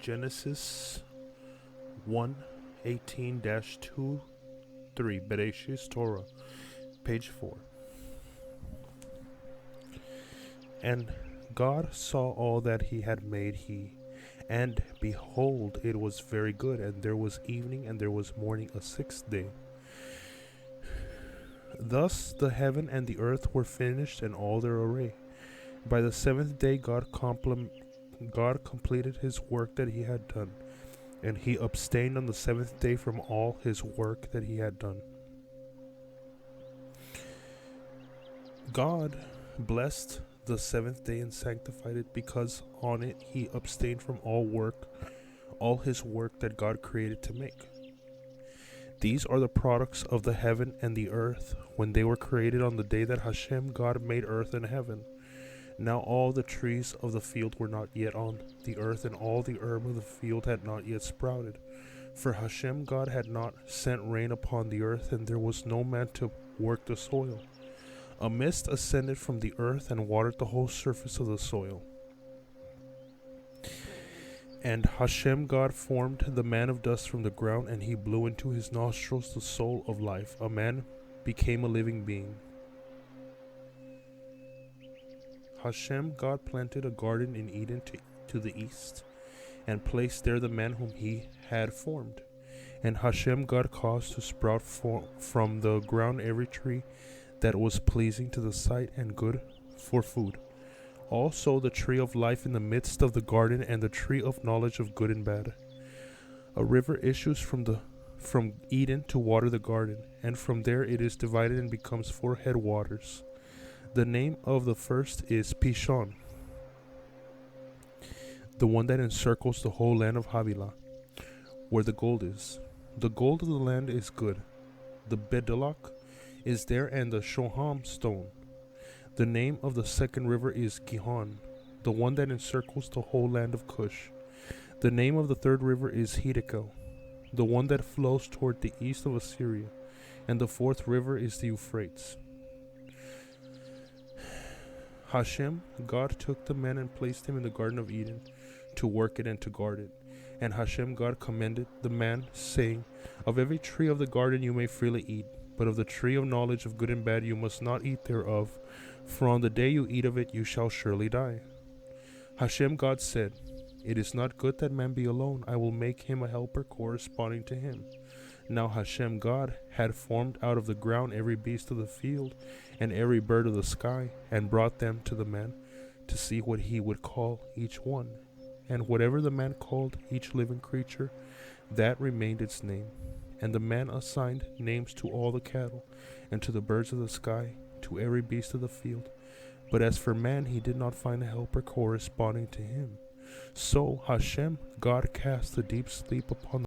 Genesis 1:18-2 3 Bereshit Torah, page 4. And God saw all that he had made, and behold, it was very good. And there was evening, and there was morning, a sixth day. Thus the heaven and the earth were finished, and all their array. By the seventh day God completed his work that he had done, and he abstained on the seventh day from all his work that he had done. God blessed the seventh day and sanctified it, because on it he abstained from all his work that God created to make. These are the products of the heaven and the earth when they were created on the day that Hashem God made earth and heaven. Now all the trees of the field were not yet on the earth, and all the herb of the field had not yet sprouted. For Hashem God had not sent rain upon the earth, and there was no man to work the soil. A mist ascended from the earth and watered the whole surface of the soil. And Hashem God formed the man of dust from the ground, and he blew into his nostrils the soul of life. A man became a living being. Hashem God planted a garden in Eden to the east, and placed there the man whom he had formed. And Hashem God caused to sprout from the ground every tree that was pleasing to the sight and good for food. Also the tree of life in the midst of the garden, and the tree of knowledge of good and bad. A river issues from Eden to water the garden, and from there it is divided and becomes 4 headwaters. The name of the first is Pishon, the one that encircles the whole land of Havilah, where the gold is. The gold of the land is good. The Bedalach is there, and the Shoham stone. The name of the second river is Gihon, the one that encircles the whole land of Cush. The name of the third river is Hiddekel, the one that flows toward the east of Assyria. And the fourth river is the Euphrates. Hashem God took the man and placed him in the Garden of Eden to work it and to guard it. And Hashem God commended the man, saying, Of every tree of the garden you may freely eat, but of the tree of knowledge of good and bad you must not eat thereof, for on the day you eat of it you shall surely die. Hashem God said, It is not good that man be alone. I will make him a helper corresponding to him. Now Hashem God had formed out of the ground every beast of the field and every bird of the sky, and brought them to the man to see what he would call each one. And whatever the man called each living creature, that remained its name. And the man assigned names to all the cattle, and to the birds of the sky, to every beast of the field. But as for man, he did not find a helper corresponding to him. So Hashem God cast a deep sleep upon